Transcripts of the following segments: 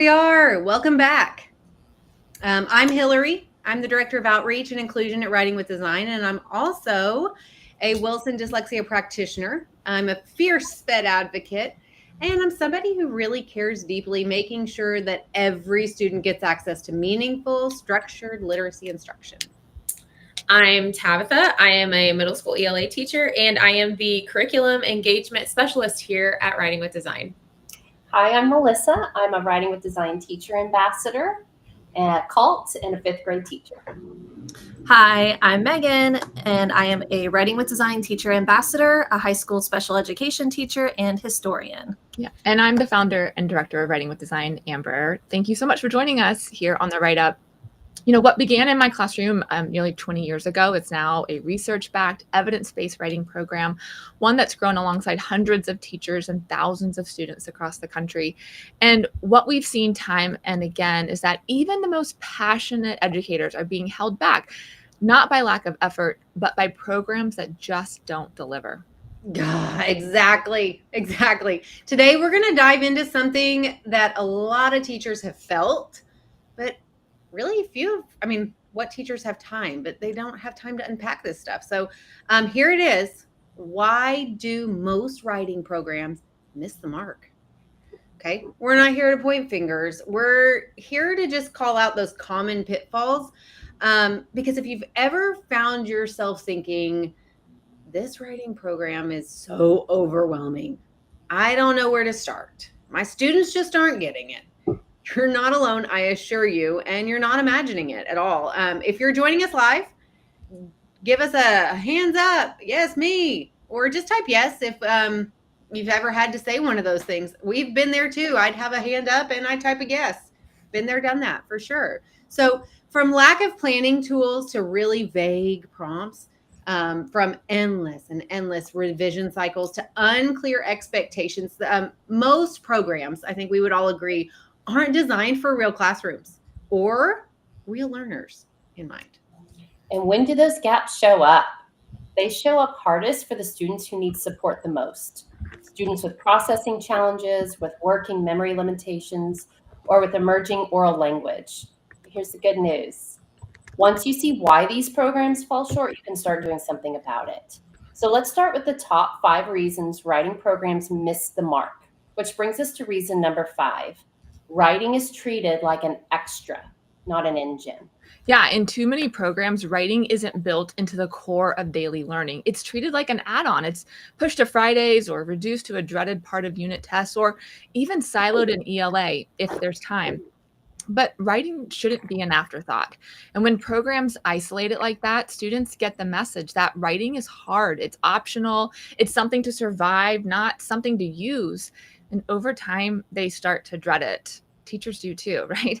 We are. Welcome back. I'm Hillary. I'm the Director of Outreach and Inclusion at Writing with Design, and I'm also a Wilson dyslexia practitioner. I'm a fierce SPED advocate, and I'm somebody who really cares deeply, making sure that every student gets access to meaningful, structured literacy instruction. I'm Tabitha. I am a middle school ELA teacher, and I am the curriculum engagement specialist here at Writing with Design. Hi, I'm Melissa. I'm a Writing with Design teacher ambassador at CULT and a 5th grade teacher. Hi, I'm Meghan, and I am a Writing with Design teacher ambassador, a high school special education teacher, and historian. Yeah, and I'm the founder and director of Writing with Design, Amber. Thank you so much for joining us here on the Write Up. You know, what began in my classroom nearly 20 years ago, it's now a research-backed, evidence-based writing program, one that's grown alongside hundreds of teachers and thousands of students across the country. And what we've seen time and again is that even the most passionate educators are being held back, not by lack of effort, but by programs that just don't deliver. Exactly. Today, we're going to dive into something that a lot of teachers have felt, but really few. What teachers have time, but they don't have time to unpack this stuff. So here it is. Why do most writing programs miss the mark? Okay, we're not here to point fingers. We're here to just call out those common pitfalls. Because if you've ever found yourself thinking, this writing program is so overwhelming, I don't know where to start. My students just aren't getting it. You're not alone, I assure you, and you're not imagining it at all. If you're joining us live, give us a hands up, yes, me, or just type yes if you've ever had to say one of those things. We've been there too. I'd have a hand up and I'd type a yes. Been there, done that for sure. So from lack of planning tools to really vague prompts, from endless revision cycles to unclear expectations, most programs, I think we would all agree, aren't designed for real classrooms or real learners in mind. And when do those gaps show up? They show up hardest for the students who need support the most. Students with processing challenges, with working memory limitations, or with emerging oral language. Here's the good news. Once you see why these programs fall short, you can start doing something about it. So let's start with the top 5 reasons writing programs miss the mark, which brings us to reason number 5. Writing is treated like an extra, not an engine. Yeah, in too many programs, writing isn't built into the core of daily learning. It's treated like an add-on. It's pushed to Fridays or reduced to a dreaded part of unit tests or even siloed in ELA if there's time. But writing shouldn't be an afterthought. And when programs isolate it like that, students get the message that writing is hard. It's optional. It's something to survive, not something to use. And over time, they start to dread it. Teachers do too, right?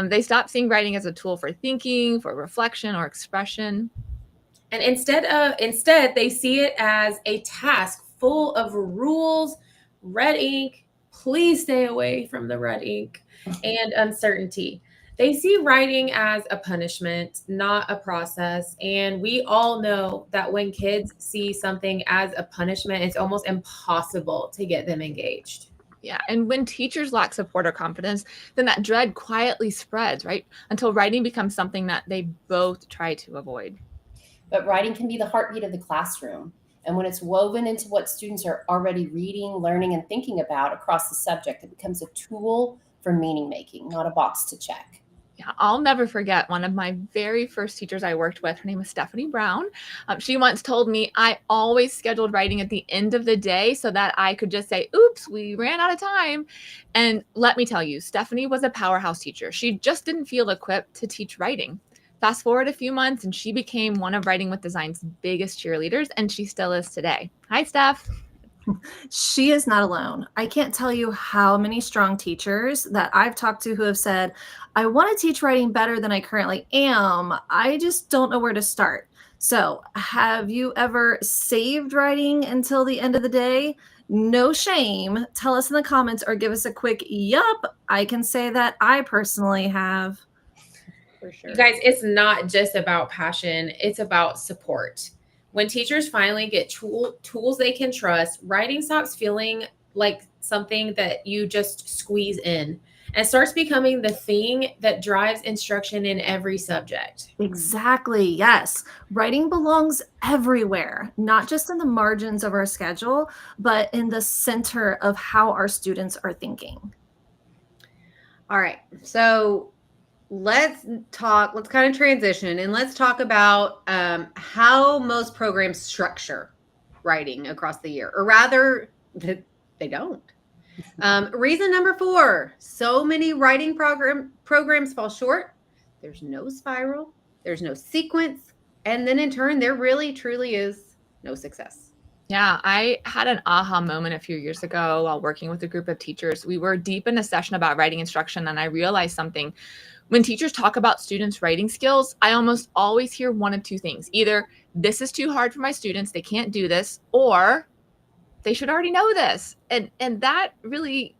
They stop seeing writing as a tool for thinking, for reflection or expression. And instead, they see it as a task full of rules, red ink, please stay away from the red ink, and uncertainty. They see writing as a punishment, not a process. And we all know that when kids see something as a punishment, it's almost impossible to get them engaged. Yeah. And when teachers lack support or confidence, then that dread quietly spreads, right? Until writing becomes something that they both try to avoid. But writing can be the heartbeat of the classroom. And when it's woven into what students are already reading, learning, and thinking about across the subject, it becomes a tool for meaning making, not a box to check. Yeah, I'll never forget one of my very first teachers I worked with. Her name was Stephanie Brown. She once told me I always scheduled writing at the end of the day so that I could just say, oops, we ran out of time. And let me tell you, Stephanie was a powerhouse teacher. She just didn't feel equipped to teach writing. Fast forward a few months and she became one of Writing with Design's biggest cheerleaders, and she still is today. Hi, Steph. She is not alone. I can't tell you how many strong teachers that I've talked to who have said, I want to teach writing better than I currently am. I just don't know where to start. So have you ever saved writing until the end of the day? No shame. Tell us in the comments or give us a quick yup. I can say that I personally have. For sure. You guys, it's not just about passion. It's about support. When teachers finally get tools they can trust, writing stops feeling like something that you just squeeze in. and starts becoming the thing that drives instruction in every subject. Exactly. Yes. Writing belongs everywhere, not just in the margins of our schedule, but in the center of how our students are thinking. All right. So let's kind of transition and let's talk about how most programs structure writing across the year, or rather, that they don't. Reason number 4, so many writing programs fall short. There's no spiral, there's no sequence, and then in turn, there really truly is no success. Yeah, I had an aha moment a few years ago while working with a group of teachers. We were deep in a session about writing instruction, and I realized something. When teachers talk about students' writing skills, I almost always hear one of two things. Either this is too hard for my students, they can't do this, or they should already know this. And that really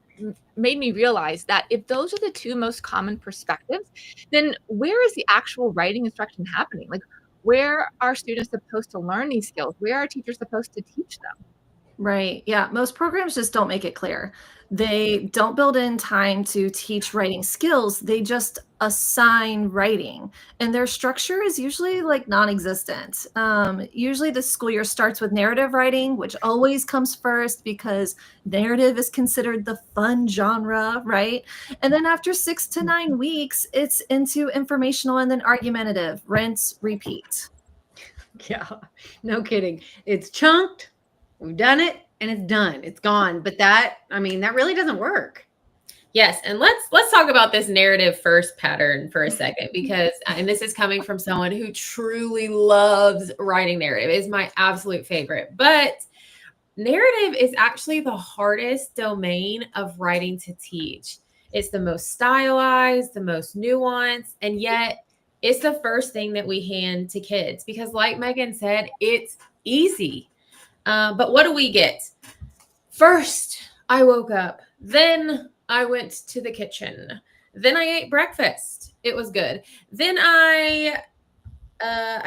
made me realize that if those are the two most common perspectives, then where is the actual writing instruction happening? Like, where are students supposed to learn these skills? Where are teachers supposed to teach them? Right. Yeah. Most programs just don't make it clear. They don't build in time to teach writing skills. They just assign writing. And their structure is usually like non existent. Usually, the school year starts with narrative writing, which always comes first because narrative is considered the fun genre, right? And then after 6 to 9 weeks, it's into informational and then argumentative, rinse, repeat. Yeah, no kidding. It's chunked, we've done it, and it's done. It's gone. But that really doesn't work. Yes, and let's talk about this narrative first pattern for a second, because and this is coming from someone who truly loves writing narrative. It is my absolute favorite. But narrative is actually the hardest domain of writing to teach. It's the most stylized, the most nuanced, and yet it's the first thing that we hand to kids because, like Meghan said, it's easy. But what do we get? First, I woke up. Then I went to the kitchen. Then I ate breakfast. It was good. Then I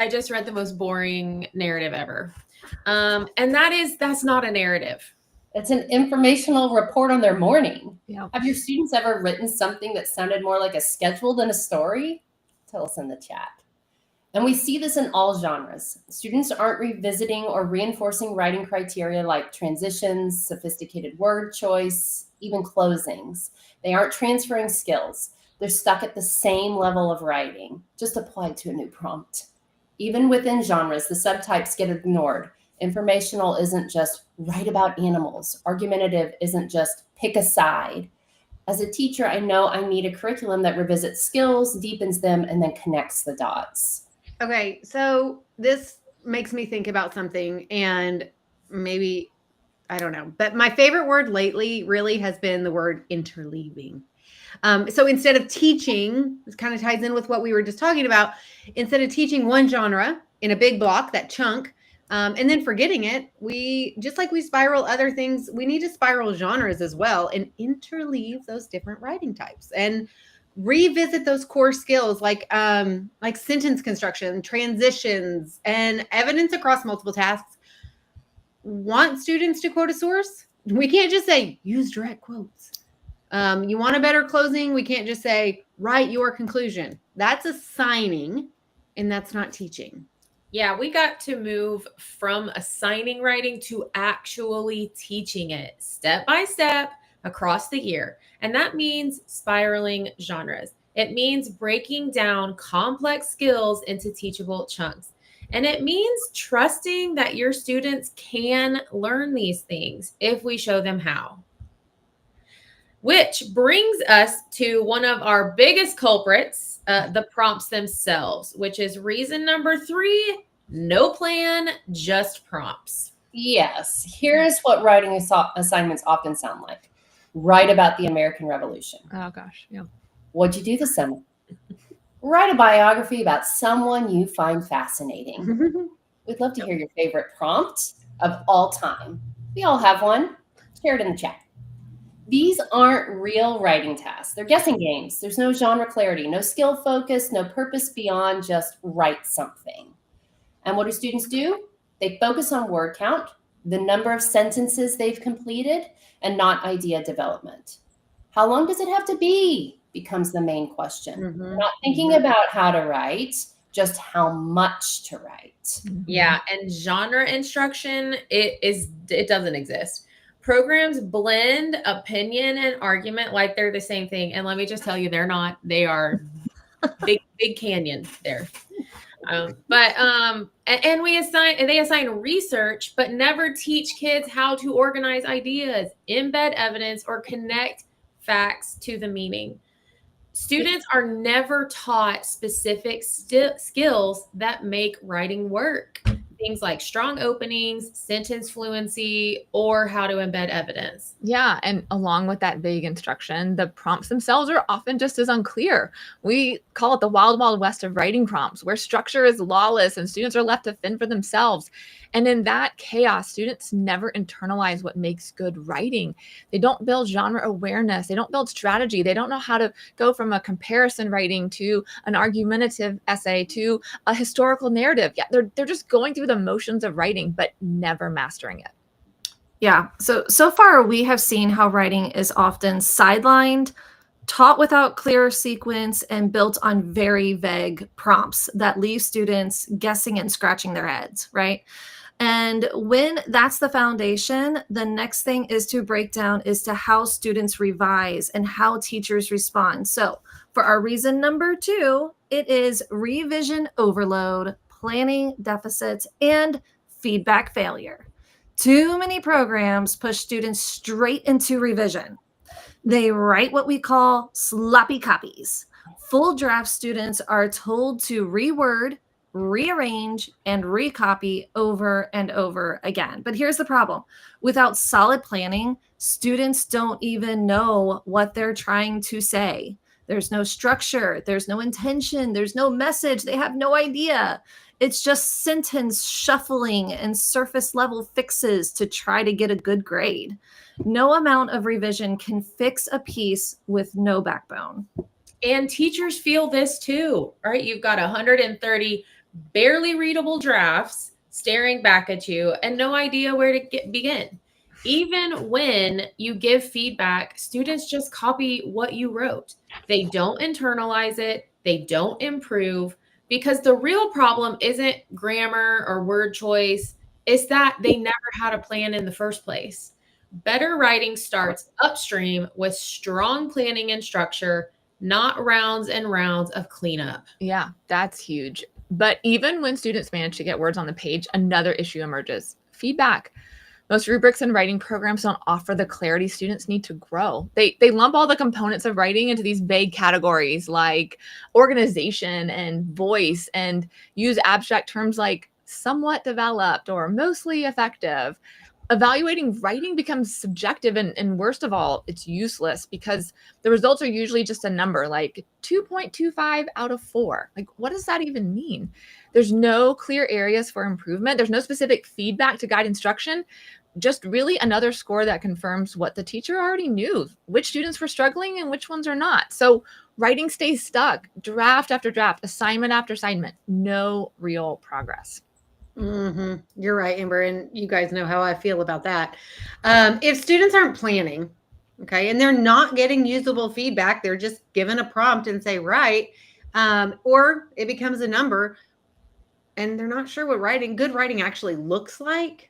just read the most boring narrative ever. And that's not a narrative. It's an informational report on their morning. Yeah. Have your students ever written something that sounded more like a schedule than a story? Tell us in the chat. And we see this in all genres. Students aren't revisiting or reinforcing writing criteria like transitions, sophisticated word choice, even closings. They aren't transferring skills. They're stuck at the same level of writing, just applied to a new prompt. Even within genres, the subtypes get ignored. Informational isn't just write about animals. Argumentative isn't just pick a side. As a teacher, I know I need a curriculum that revisits skills, deepens them, and then connects the dots. Okay, so this makes me think about something, and maybe, I don't know, but my favorite word lately really has been the word interleaving. So instead of teaching, this kind of ties in with what we were just talking about, instead of teaching one genre in a big block, that chunk, and then forgetting it, just like we spiral other things, we need to spiral genres as well and interleave those different writing types and revisit those core skills like sentence construction, transitions, and evidence across multiple tasks. Want students to quote a source? We can't just say use direct quotes. You want a better closing? We can't just say write your conclusion. That's assigning, and that's not teaching. Yeah, we got to move from assigning writing to actually teaching it step by step across the year. And that means spiraling genres. It means breaking down complex skills into teachable chunks. And it means trusting that your students can learn these things if we show them how. Which brings us to one of our biggest culprits, the prompts themselves, which is reason number 3, no plan, just prompts. Yes, here's what writing assignments often sound like. Write about the American Revolution. Oh gosh, yeah. What'd you do this summer? Write a biography about someone you find fascinating. We'd love to hear your favorite prompt of all time. We all have one. Share it in the chat. These aren't real writing tasks. They're guessing games. There's no genre clarity, no skill focus, no purpose beyond just write something. And what do students do? They focus on word count, the number of sentences they've completed, and not idea development. How long does it have to be becomes the main question. Mhm. Not thinking about how to write, just how much to write. Yeah, and genre instruction, it doesn't exist. Programs blend opinion and argument like they're the same thing. And let me just tell you, they're not. They are big canyon there. And they assign research, but never teach kids how to organize ideas, embed evidence, or connect facts to the meaning. Students are never taught specific skills that make writing work. Things like strong openings, sentence fluency, or how to embed evidence. Yeah, and along with that vague instruction, the prompts themselves are often just as unclear. We call it the wild, wild west of writing prompts, where structure is lawless and students are left to fend for themselves. And in that chaos, students never internalize what makes good writing. They don't build genre awareness. They don't build strategy. They don't know how to go from a comparison writing to an argumentative essay to a historical narrative. Yeah, they're just going through the motions of writing, but never mastering it. Yeah. So far we have seen how writing is often sidelined, taught without clear sequence, and built on very vague prompts that leave students guessing and scratching their heads, right? And when that's the foundation, the next thing is to break down as to how students revise and how teachers respond. So for our reason number 2, it is revision overload, planning deficits, and feedback failure. Too many programs push students straight into revision. They write what we call sloppy copies. Full draft students are told to reword, rearrange, and recopy over and over again. But here's the problem. Without solid planning, students don't even know what they're trying to say. There's no structure, there's no intention, there's no message. They have no idea. It's just sentence shuffling and surface level fixes to try to get a good grade. No amount of revision can fix a piece with no backbone. And teachers feel this too, right? You've got 130 barely readable drafts staring back at you and no idea where to begin. Even when you give feedback, students just copy what you wrote. They don't internalize it. They don't improve, because the real problem isn't grammar or word choice. It's that they never had a plan in the first place. Better writing starts upstream with strong planning and structure, not rounds and rounds of cleanup. Yeah, that's huge. But even when students manage to get words on the page, another issue emerges: feedback. Most rubrics and writing programs don't offer the clarity students need to grow. They lump all the components of writing into these vague categories like organization and voice, and use abstract terms like somewhat developed or mostly effective. Evaluating writing becomes subjective, and worst of all, it's useless because the results are usually just a number like 2.25 out of 4. Like, what does that even mean? There's no clear areas for improvement. There's no specific feedback to guide instruction. Just really another score that confirms what the teacher already knew, which students were struggling and which ones are not. So writing stays stuck, draft after draft, assignment after assignment, no real progress. Mm-hmm. You're right, Amber, and you guys know how I feel about that. If students aren't planning, okay, and they're not getting usable feedback, they're just given a prompt and say write, or it becomes a number, and they're not sure what good writing actually looks like.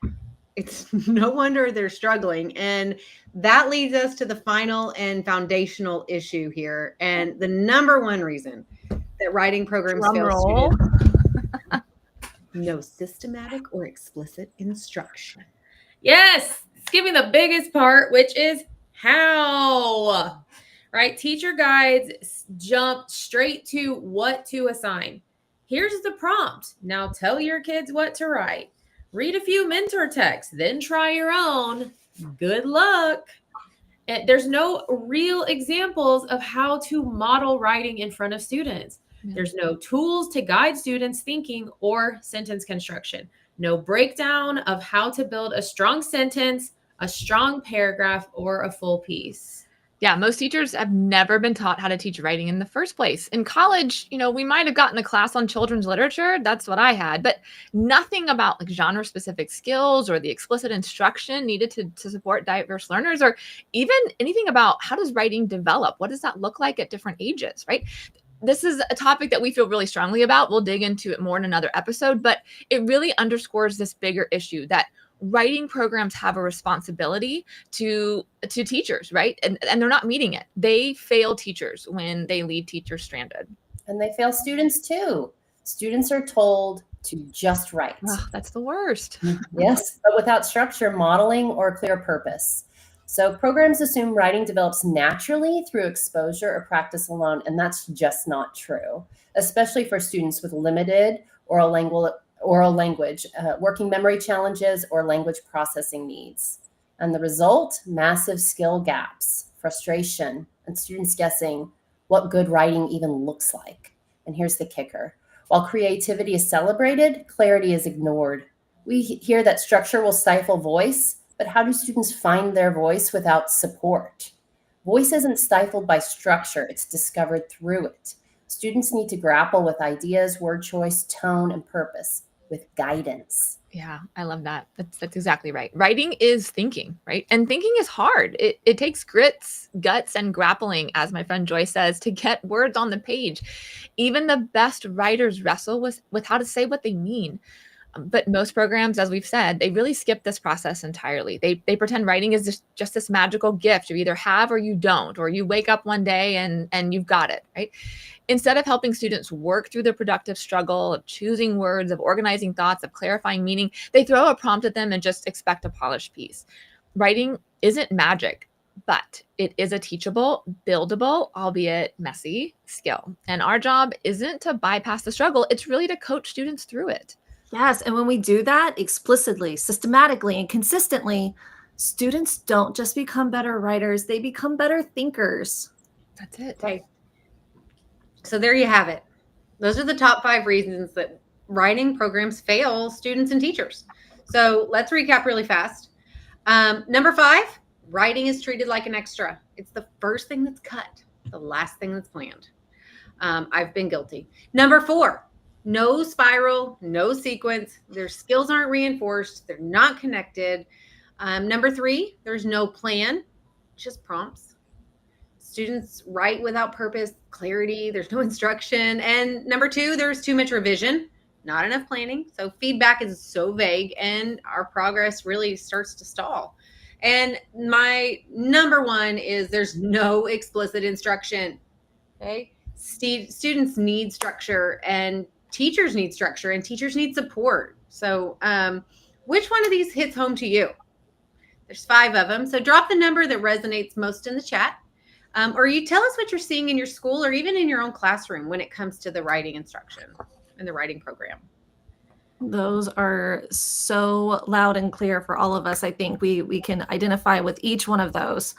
It's no wonder they're struggling. And that leads us to the final and foundational issue here, and the number one reason that writing programs fail students. No systematic or explicit instruction. Yes, skipping the biggest part, which is how, right? Teacher guides jump straight to what to assign. Here's the prompt. Now tell your kids what to write. Read a few mentor texts, then try your own. Good luck. And there's no real examples of how to model writing in front of students. There's no tools to guide students' thinking or sentence construction. No breakdown of how to build a strong sentence, a strong paragraph, or a full piece. Yeah, most teachers have never been taught how to teach writing in the first place. In college, we might have gotten a class on children's literature. That's what I had, but nothing about like genre specific skills or the explicit instruction needed to support diverse learners, or even anything about how does writing develop? What does that look like at different ages, right? This is a topic that we feel really strongly about. We'll dig into it more in another episode, but it really underscores this bigger issue that writing programs have a responsibility to teachers, right? And they're not meeting it. They fail teachers when they leave teachers stranded. And they fail students too. Students are told to just write. Oh, that's the worst. Yes, but without structure, modeling, or clear purpose. So programs assume writing develops naturally through exposure or practice alone, and that's just not true, especially for students with limited oral language, working memory challenges, or language processing needs. And the result, massive skill gaps, frustration, and students guessing what good writing even looks like. And here's the kicker. While creativity is celebrated, clarity is ignored. We hear that structure will stifle voice, but how do students find their voice without support? Voice isn't stifled by structure, it's discovered through it. Students need to grapple with ideas, word choice, tone, and purpose with guidance. Yeah, I love that. That's exactly right. Writing is thinking, right? And thinking is hard. It takes grits, guts, and grappling, as my friend Joy says, to get words on the page. Even the best writers wrestle with how to say what they mean. But most programs, as we've said, they really skip this process entirely. They pretend writing is just this magical gift you either have or you don't, or you wake up one day and you've got it, right? Instead of helping students work through the productive struggle of choosing words, of organizing thoughts, of clarifying meaning, they throw a prompt at them and just expect a polished piece. Writing isn't magic, but it is a teachable, buildable, albeit messy skill. And our job isn't to bypass the struggle. It's really to coach students through it. Yes, and when we do that explicitly, systematically, and consistently, students don't just become better writers, they become better thinkers. That's it. Okay. So there you have it. Those are the top 5 reasons that writing programs fail students and teachers. So let's recap really fast. Number 5, writing is treated like an extra. It's the first thing that's cut, the last thing that's planned. I've been guilty. Number 4, no spiral, no sequence. Their skills aren't reinforced. They're not connected. Number 3, there's no plan, just prompts. Students write without purpose, clarity. There's no instruction. And number 2, there's too much revision, not enough planning. So feedback is so vague and our progress really starts to stall. And my number 1 is there's no explicit instruction. Okay. Students need structure and teachers need structure and teachers need support. So which one of these hits home to you? There's 5 of them. So drop the number that resonates most in the chat. Or you tell us what you're seeing in your school or even in your own classroom when it comes to the writing instruction and the writing program. Those are so loud and clear for all of us. I think we can identify with each one of those.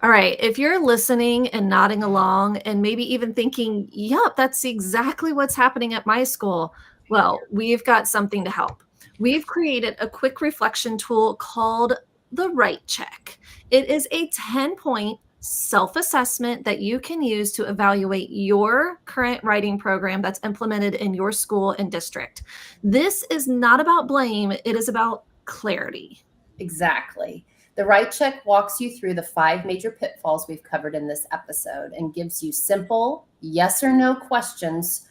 All right. If you're listening and nodding along and maybe even thinking, yep, that's exactly what's happening at my school. Well, we've got something to help. We've created a quick reflection tool called the Write Check. It is a 10-point self-assessment that you can use to evaluate your current writing program that's implemented in your school and district. This is not about blame. It is about clarity. Exactly. The Write Check walks you through the 5 major pitfalls we've covered in this episode and gives you simple yes or no questions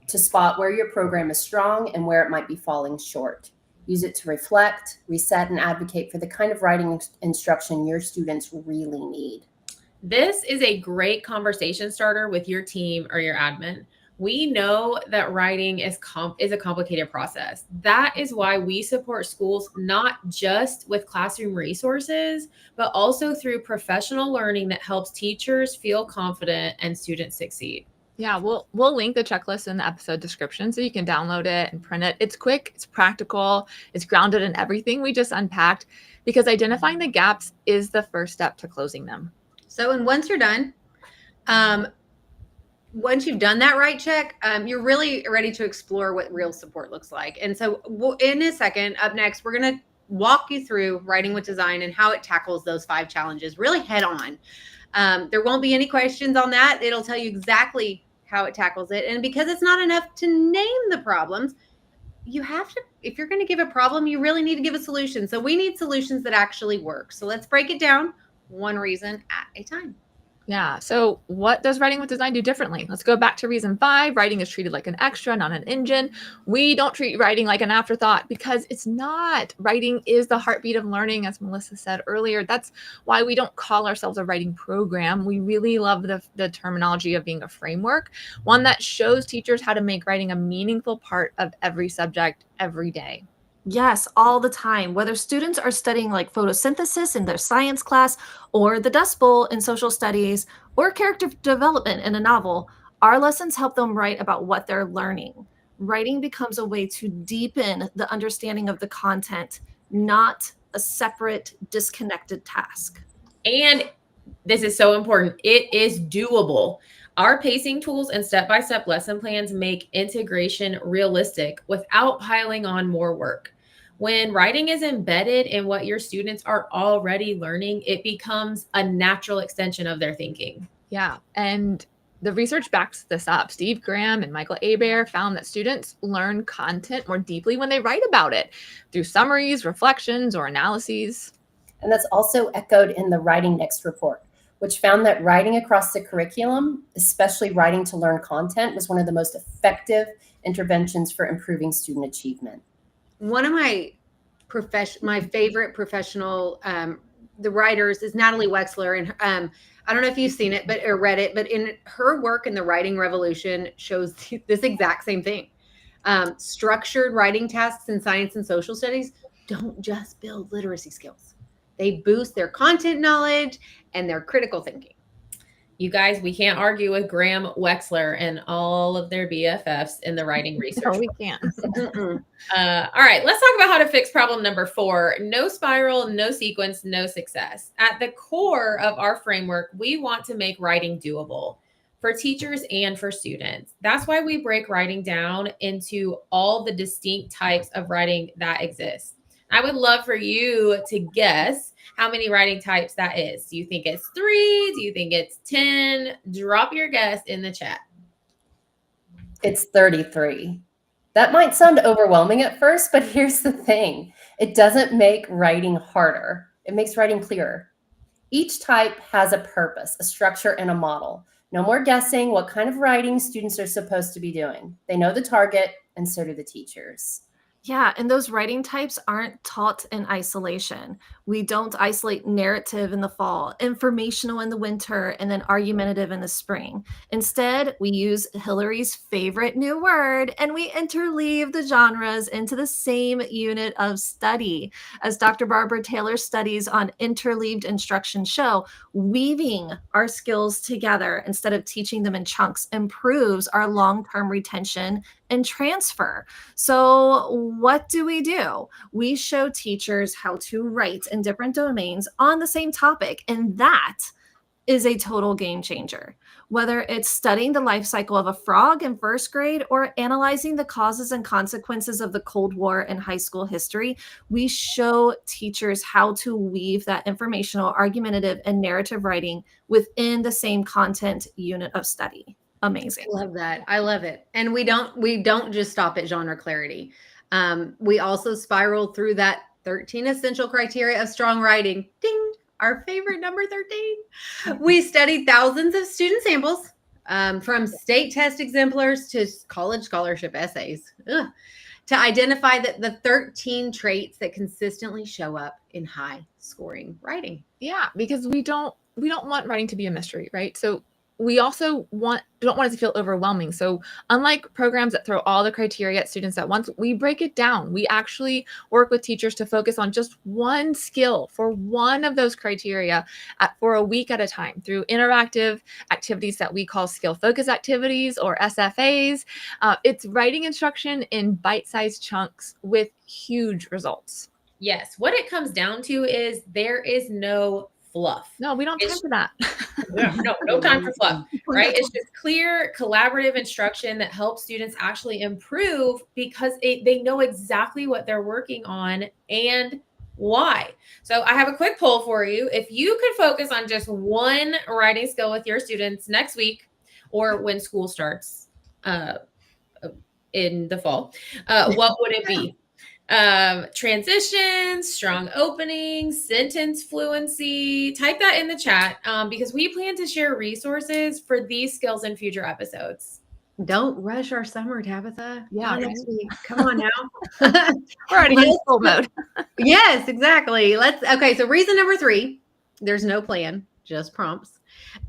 to spot where your program is strong and where it might be falling short. Use it to reflect, reset, and advocate for the kind of writing instruction your students really need. This is a great conversation starter with your team or your admin. We know that writing is a complicated process. That is why we support schools not just with classroom resources, but also through professional learning that helps teachers feel confident and students succeed. Yeah, we'll link the checklist in the episode description so you can download it and print it. It's quick, it's practical, it's grounded in everything we just unpacked, because identifying the gaps is the first step to closing them. So, and once you're done, once you've done that Write Check, you're really ready to explore what real support looks like. And so in a second, up next, we're going to walk you through Writing with Design and how it tackles those 5 challenges really head on. There won't be any questions on that. It'll tell you exactly how it tackles it. And because it's not enough to name the problems, you have to, if you're going to give a problem, you really need to give a solution. So we need solutions that actually work. So let's break it down one reason at a time. Yeah. So what does writing with design do differently? Let's go back to reason 5. Writing is treated like an extra, not an engine. We don't treat writing like an afterthought because it's not. Writing is the heartbeat of learning, as Melissa said earlier. That's why we don't call ourselves a writing program. We really love the terminology of being a framework, one that shows teachers how to make writing a meaningful part of every subject every day. Yes, all the time. Whether students are studying like photosynthesis in their science class, or the Dust Bowl in social studies, or character development in a novel, our lessons help them write about what they're learning. Writing becomes a way to deepen the understanding of the content, not a separate, disconnected task. And this is so important. It is doable. Our pacing tools and step-by-step lesson plans make integration realistic without piling on more work. When writing is embedded in what your students are already learning, it becomes a natural extension of their thinking. Yeah. And the research backs this up. Steve Graham and Michael Hebert found that students learn content more deeply when they write about it through summaries, reflections, or analyses. And that's also echoed in the Writing Next report, which found that writing across the curriculum, especially writing to learn content, was one of the most effective interventions for improving student achievement. One of my favorite professional the writers is Natalie Wexler, and I don't know if you've seen it or read it, but in her work in the Writing Revolution shows this exact same thing. Structured writing tasks in science and social studies don't just build literacy skills. They boost their content knowledge and their critical thinking. You guys, we can't argue with Graham Wexler and all of their BFFs in the writing research. No, we can't. All right, let's talk about how to fix problem number 4. No spiral, no sequence, no success. At the core of our framework, we want to make writing doable for teachers and for students. That's why we break writing down into all the distinct types of writing that exist. I would love for you to guess how many writing types that is. Do you think it's 3? Do you think it's 10? Drop your guess in the chat. It's 33. That might sound overwhelming at first, but here's the thing. It doesn't make writing harder. It makes writing clearer. Each type has a purpose, a structure, and a model. No more guessing what kind of writing students are supposed to be doing. They know the target, and so do the teachers. Yeah, and those writing types aren't taught in isolation. We don't isolate narrative in the fall, informational in the winter, and then argumentative in the spring. Instead, we use Hillary's favorite new word, and we interleave the genres into the same unit of study. As Dr. Barbara Taylor's studies on interleaved instruction show, weaving our skills together instead of teaching them in chunks improves our long-term retention and transfer. So what do? We show teachers how to write in different domains on the same topic, and that is a total game changer. Whether it's studying the life cycle of a frog in first grade or analyzing the causes and consequences of the Cold War in high school history, we show teachers how to weave that informational, argumentative, and narrative writing within the same content unit of study. Amazing. Love that. I love it. And we don't just stop at genre clarity. We also spiral through that 13 essential criteria of strong writing. Ding, our favorite number 13. We studied thousands of student samples, from state test exemplars to college scholarship essays, to identify the 13 traits that consistently show up in high scoring writing. Yeah, because we don't want writing to be a mystery, right? So we also don't want it to feel overwhelming. So unlike programs that throw all the criteria at students at once, we break it down. We actually work with teachers to focus on just one skill for one of those criteria for a week at a time through interactive activities that we call skill focus activities, or SFAs. It's writing instruction in bite-sized chunks with huge results. Yes, what it comes down to is there is no fluff. No, we don't have time for that. No time for fluff, right? It's just clear, collaborative instruction that helps students actually improve because they know exactly what they're working on and Why? So I have a quick poll for you. If you could focus on just one writing skill with your students next week or when school starts in the fall, what would it be? Transitions, strong openings, sentence fluency. Type that in the chat because we plan to share resources for these skills in future episodes. Don't rush our summer, Tabitha. Yeah, Next week. Come on now. we're already in school mode. Yes, exactly. Okay. So reason number 3, there's no plan, just prompts.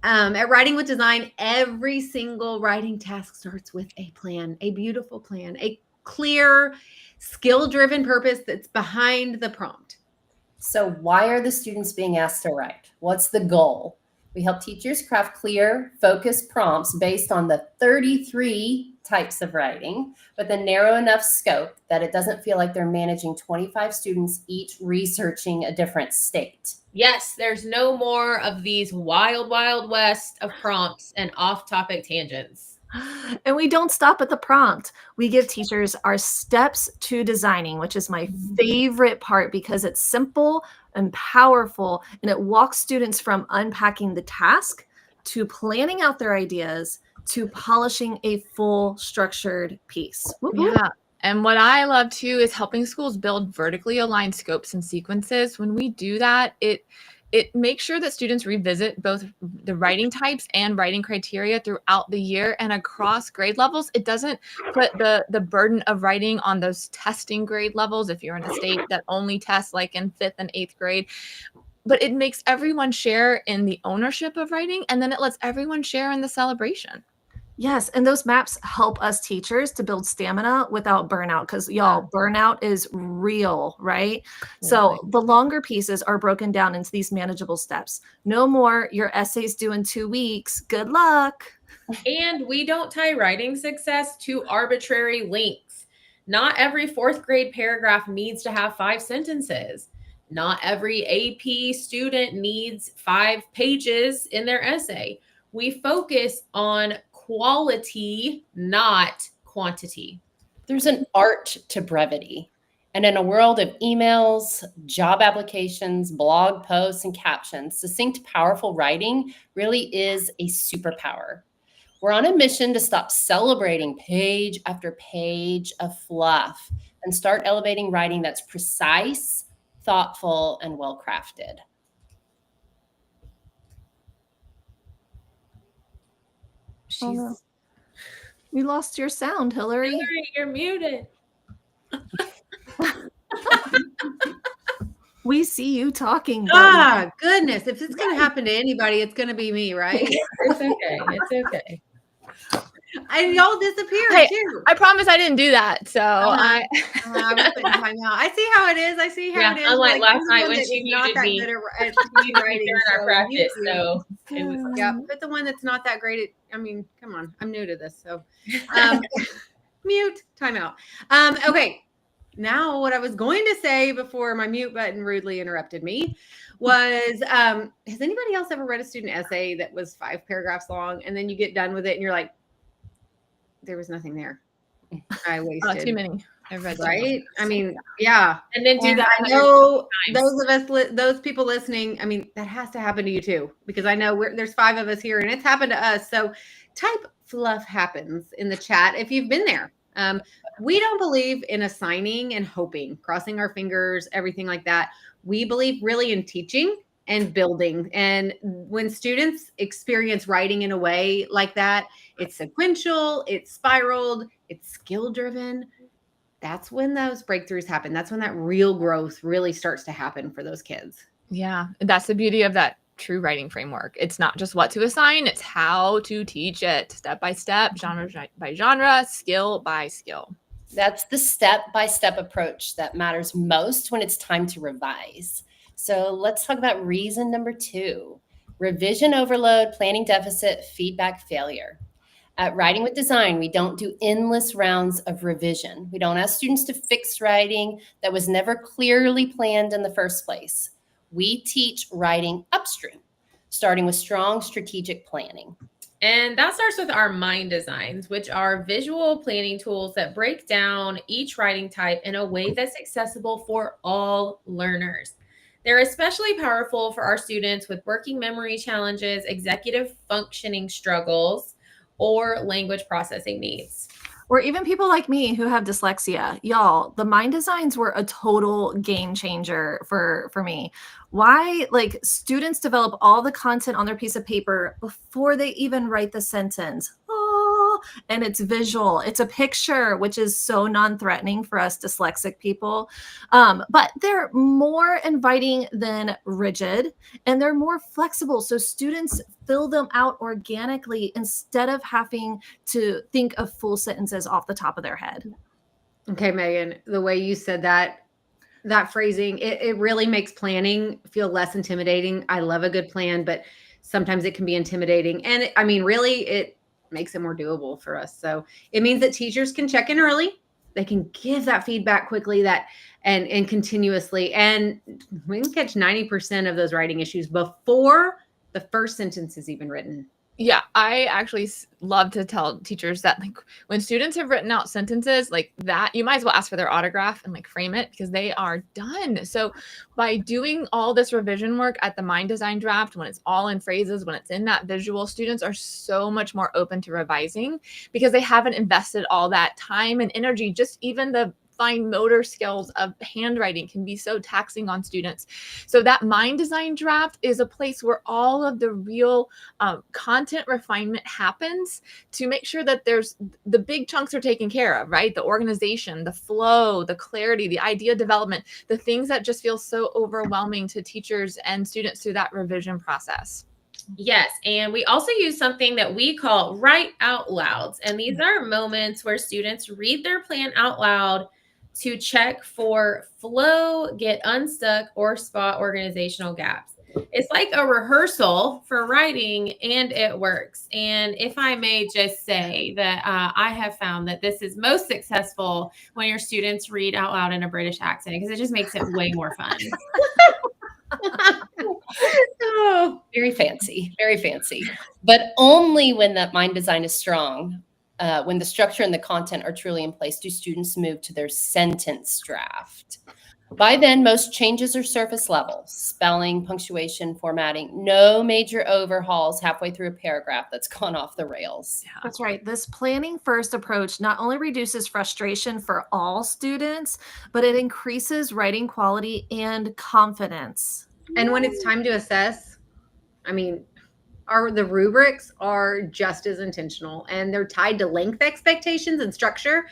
At Writing with Design, every single writing task starts with a plan, a beautiful plan, a clear, skill-driven purpose that's behind the prompt. So why are the students being asked to write? What's the goal? We help teachers craft clear, focused prompts based on the 33 types of writing with a narrow enough scope that it doesn't feel like they're managing 25 students, each researching a different state. Yes, there's no more of these wild, wild west of prompts and off-topic tangents. And we don't stop at the prompt. We give teachers our steps to designing, which is my favorite part because it's simple and powerful, and it walks students from unpacking the task to planning out their ideas to polishing a full structured piece. Yeah. And what I love too is helping schools build vertically aligned scopes and sequences. When we do that, it makes sure that students revisit both the writing types and writing criteria throughout the year and across grade levels. It doesn't put the burden of writing on those testing grade levels if you're in a state that only tests like in 5th and 8th grade. But it makes everyone share in the ownership of writing, and then it lets everyone share in the celebration. Yes, and those maps help us teachers to build stamina without burnout because y'all, burnout is real, right? So the longer pieces are broken down into these manageable steps. No more your essays due in 2 weeks. Good luck. And we don't tie writing success to arbitrary lengths. Not every 4th grade paragraph needs to have 5 sentences. Not every AP student needs 5 pages in their essay. We focus on quality, not quantity. There's an art to brevity. And in a world of emails, job applications, blog posts, and captions, succinct, powerful writing really is a superpower. We're on a mission to stop celebrating page after page of fluff and start elevating writing that's precise, thoughtful, and well-crafted. Oh, no. You lost your sound, Hillary. Hillary, you're muted. We see you talking. Ah, goodness. If it's going to happen to anybody, it's going to be me, right? It's okay. It's okay. And y'all disappeared Hey, too. I promise I didn't do that. So I was putting time out. I see how it is. I see how it is. Unlike last this night one when that she is not muted that me. good at writing. During our practice, so it was Yeah, but the one that's not that great at, I mean, come on. I'm new to this. So mute, timeout. Okay. Now what I was going to say before my mute button rudely interrupted me was, has anybody else ever read a student essay that was 5 paragraphs long and then you get done with it and you're like, there was nothing there. I wasted. too many. I read right? I mean, yeah. And then do that. I know those of us, those people listening, I mean, that has to happen to you too, because I know there's 5 of us here and it's happened to us. So type fluff happens in the chat if you've been there. We don't believe in assigning and hoping, crossing our fingers, everything like that. We believe really in teaching and building. And when students experience writing in a way like that, it's sequential, it's spiraled, it's skill driven. That's when those breakthroughs happen. That's when that real growth really starts to happen for those kids. Yeah, that's the beauty of that true writing framework. It's not just what to assign, it's how to teach it step by step, genre by genre, skill by skill. That's the step-by-step approach that matters most when it's time to revise. So let's talk about reason number 2, revision overload, planning deficit, feedback failure. At Writing with Design, we don't do endless rounds of revision. We don't ask students to fix writing that was never clearly planned in the first place. We teach writing upstream, starting with strong strategic planning. And that starts with our mind designs, which are visual planning tools that break down each writing type in a way that's accessible for all learners. They're especially powerful for our students with working memory challenges, executive functioning struggles, or language processing needs. Or even people like me who have dyslexia. Y'all, the mind designs were a total game changer for me. Why? Like, students develop all the content on their piece of paper before they even write the sentence. Oh, and it's visual. It's a picture, which is so non-threatening for us dyslexic people. But they're more inviting than rigid, and they're more flexible. So students fill them out organically instead of having to think of full sentences off the top of their head. Okay, Megan, the way you said that phrasing, it really makes planning feel less intimidating. I love a good plan, but sometimes it can be intimidating. And I mean, really, it makes it more doable for us. So it means that teachers can check in early. They can give that feedback quickly and continuously. And we can catch 90% of those writing issues before the first sentence is even written. Yeah, I actually love to tell teachers that, like, when students have written out sentences like that, you might as well ask for their autograph and like frame it, because they are done. So by doing all this revision work at the mind design draft, when it's all in phrases, when it's in that visual, students are so much more open to revising because they haven't invested all that time and energy. Just even the fine motor skills of handwriting can be so taxing on students. So that mind design draft is a place where all of the real content refinement happens to make sure that there's the big chunks are taken care of, right? The organization, the flow, the clarity, the idea development, the things that just feel so overwhelming to teachers and students through that revision process. Yes. And we also use something that we call write out louds. And these are moments where students read their plan out loud to check for flow, get unstuck, or spot organizational gaps. It's like a rehearsal for writing, and it works. And if I may just say that I have found that this is most successful when your students read out loud in a British accent, because it just makes it way more fun. Oh, very fancy, but only when that mind design is strong. When the structure and the content are truly in place, do students move to their sentence draft. By then, most changes are surface level: spelling, punctuation, formatting. No major overhauls halfway through a paragraph that's gone off the rails. Yeah. That's right. This planning first approach not only reduces frustration for all students, but it increases writing quality and confidence. And when it's time to assess, I mean, the rubrics are just as intentional, and they're tied to length expectations and structure,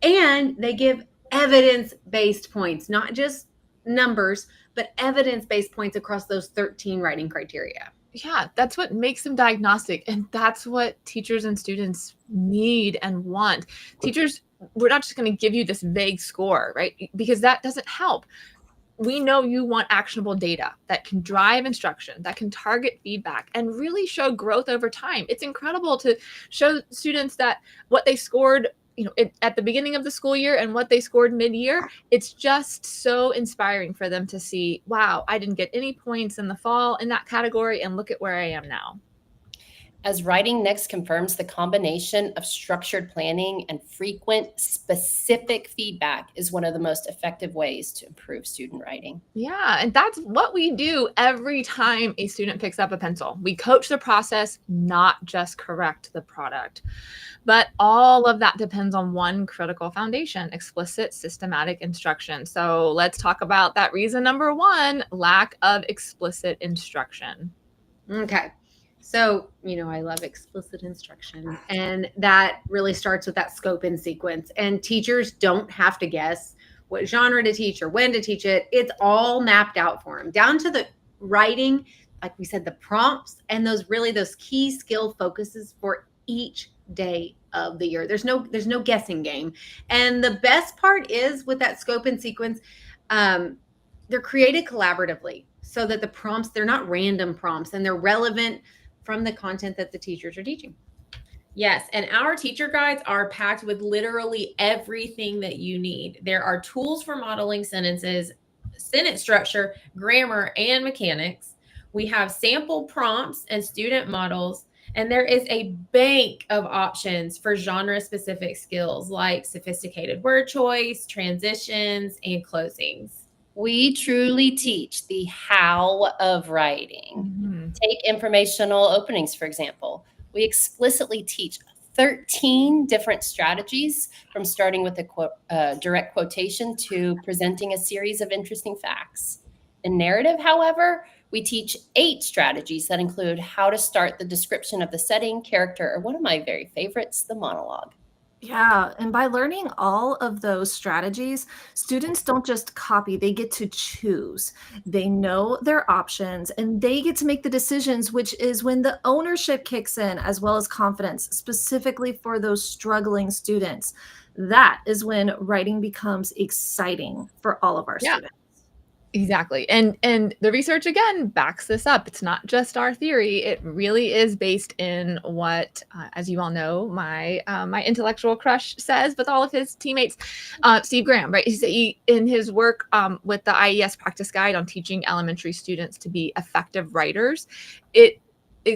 and they give evidence-based points, not just numbers, but evidence-based points across those 13 writing criteria. Yeah, that's what makes them diagnostic. And that's what teachers and students need and want. Teachers, we're not just going to give you this vague score, right? Because that doesn't help. We know you want actionable data that can drive instruction, that can target feedback, and really show growth over time. It's incredible to show students that what they scored, at the beginning of the school year and what they scored mid-year. It's just so inspiring for them to see, wow, I didn't get any points in the fall in that category, and look at where I am now. As writing next confirms, the combination of structured planning and frequent specific feedback is one of the most effective ways to improve student writing. Yeah, and that's what we do every time a student picks up a pencil. We coach the process, not just correct the product. But all of that depends on one critical foundation: explicit, systematic instruction. So let's talk about that reason number one: lack of explicit instruction. Okay. So, I love explicit instruction, and that really starts with that scope and sequence. And teachers don't have to guess what genre to teach or when to teach it. It's all mapped out for them, down to the writing, like we said, the prompts, and those key skill focuses for each day of the year. There's no guessing game. And the best part is, with that scope and sequence, they're created collaboratively, so that the prompts, they're not random prompts, and they're relevant from the content that the teachers are teaching. Yes, and our teacher guides are packed with literally everything that you need. There are tools for modeling sentences, sentence structure, grammar, and mechanics. We have sample prompts and student models, And there is a bank of options for genre-specific skills like sophisticated word choice, transitions, and closings. We truly teach the how of writing. Mhm. Take informational openings, for example. We explicitly teach 13 different strategies, from starting with a direct quotation to presenting a series of interesting facts. In narrative, however, we teach 8 strategies that include how to start the description of the setting, character, or one of my very favorites, the monologue. Yeah, and by learning all of those strategies, students don't just copy, they get to choose. They know their options and they get to make the decisions, which is when the ownership kicks in, as well as confidence, specifically for those struggling students. That is when writing becomes exciting for all of our Yeah. students. Exactly. And the research again backs this up. It's not just our theory. It really is based in what, as you all know, my intellectual crush says with all of his teammates, Steve Graham, right? In his work with the IES practice guide on teaching elementary students to be effective writers, it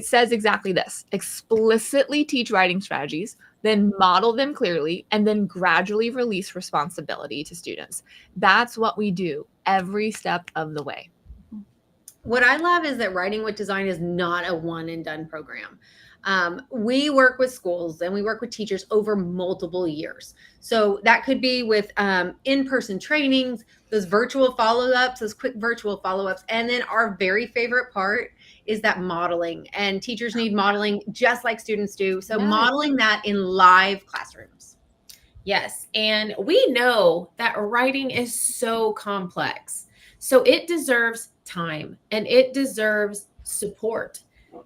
says exactly this: explicitly teach writing strategies, then model them clearly, and then gradually release responsibility to students. That's what we do every step of the way. What I love is that Writing with Design is not a one and done program. We work with schools and we work with teachers over multiple years. So that could be with in-person trainings, those virtual follow-ups, those quick virtual follow-ups. And then our very favorite part is that modeling. And teachers need modeling just like students do. So Yes. modeling that in live classrooms. Yes. And we know that writing is so complex. So it deserves time and it deserves support.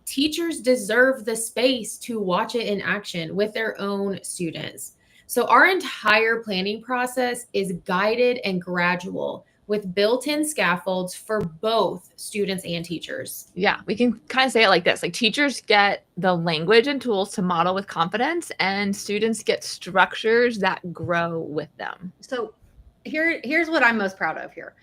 Teachers deserve the space to watch it in action with their own students. So our entire planning process is guided and gradual, with built-in scaffolds for both students and teachers. Yeah, we can kind of say it like this: like, teachers get the language and tools to model with confidence, and students get structures that grow with them. So here's what I'm most proud of here.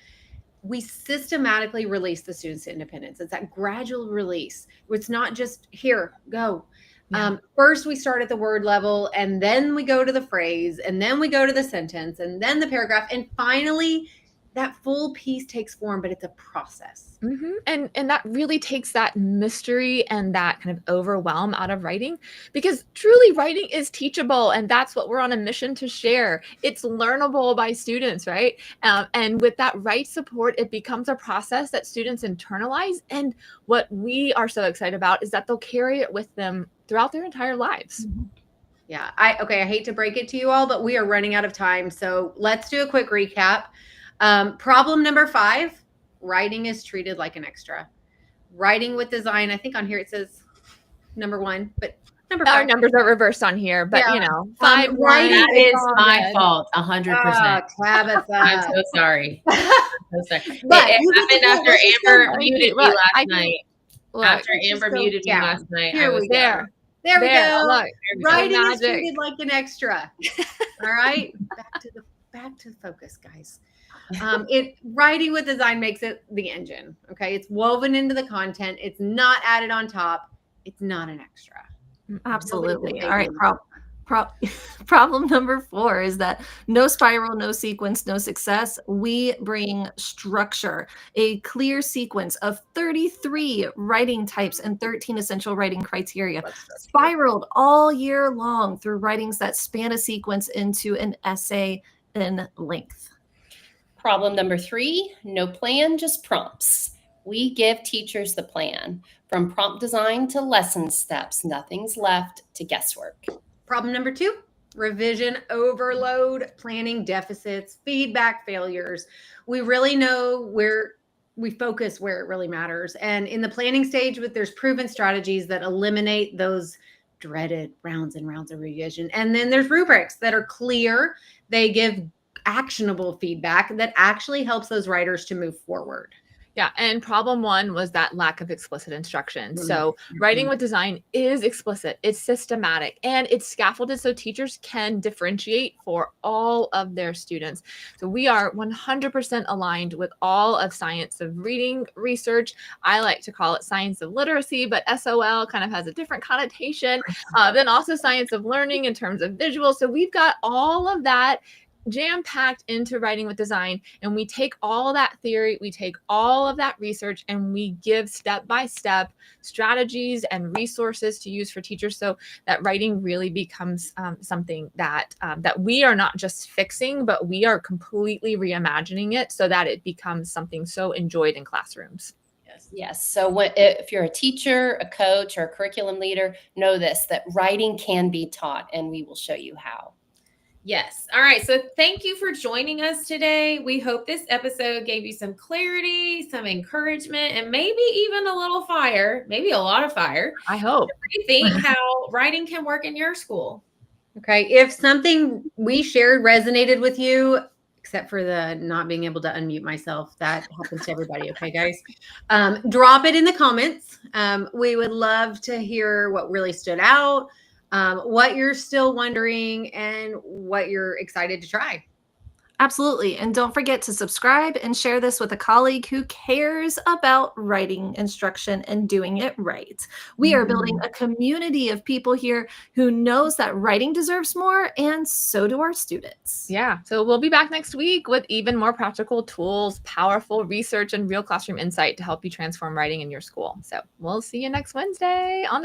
We systematically release the students to independence. It's that gradual release. It's not just here, go. Yeah. First, we start at the word level, and then we go to the phrase, and then we go to the sentence, and then the paragraph, and finally, that full piece takes form. But it's a process. Mm-hmm. And that really takes that mystery and that kind of overwhelm out of writing, because truly writing is teachable, and that's what we're on a mission to share. It's learnable by students, right? And with that right support, it becomes a process that students internalize. And what we are so excited about is that they'll carry it with them throughout their entire lives. Yeah. I hate to break it to you all, but we are running out of time. So let's do a quick recap. Problem number 5. Writing is treated like an extra. Writing with Design, I think on here it says number 1, but number 5. Our numbers are reversed on here, but Yeah. you know, 5 writing That is my good. fault, 100%. Tabitha. I'm so sorry. I'm so sorry. But it you happened just- after let's just Amber go- muted me Look, last night. Look, After let's Amber just go muted me down. last night, Here I was we go. there. There we go. Look, Writing is magic. treated like an extra. All right. Back to focus, guys. Writing with Design makes it the engine. Okay. It's woven into the content. It's not added on top. It's not an extra. Absolutely. Nobody's All right. taking Problem number 4 is that no spiral, no sequence, no success. We bring structure, a clear sequence of 33 writing types and 13 essential writing criteria, spiraled all year long through writings that span a sequence into an essay in length. Problem number 3, no plan, just prompts. We give teachers the plan. From prompt design to lesson steps, nothing's left to guesswork. Problem number 2, revision overload, planning deficits, feedback failures. We really know where we focus where it really matters. And in the planning stage, there's proven strategies that eliminate those dreaded rounds and rounds of revision. And then there's rubrics that are clear. They give actionable feedback that actually helps those writers to move forward. Yeah, and problem one was that lack of explicit instruction. Mhm. So writing with design is explicit, it's systematic, and it's scaffolded so teachers can differentiate for all of their students. So we are 100% aligned with all of science of reading research. I like to call it science of literacy, but SOL kind of has a different connotation. Then also science of learning in terms of visual. So we've got all of that jam-packed into writing with design, and we take all that theory, we take all of that research, and we give step-by-step strategies and resources to use for teachers, so that writing really becomes something that that we are not just fixing, but we are completely reimagining it so that it becomes something so enjoyed in classrooms. Yes. So if you're a teacher, a coach, or a curriculum leader, know this, that writing can be taught, and we will show you how. Yes. All right. So thank you for joining us today. We hope this episode gave you some clarity, some encouragement, and maybe even a little fire, maybe a lot of fire. I hope. Rethink how writing can work in your school. Okay. If something we shared resonated with you, except for the not being able to unmute myself, that happens to everybody. Okay, guys, drop it in the comments. We would love to hear what really stood out, what you're still wondering, and what you're excited to try. Absolutely. And don't forget to subscribe and share this with a colleague who cares about writing instruction and doing it right. We are building a community of people here who knows that writing deserves more, and so do our students. Yeah. So we'll be back next week with even more practical tools, powerful research, and real classroom insight to help you transform writing in your school. So we'll see you next Wednesday on the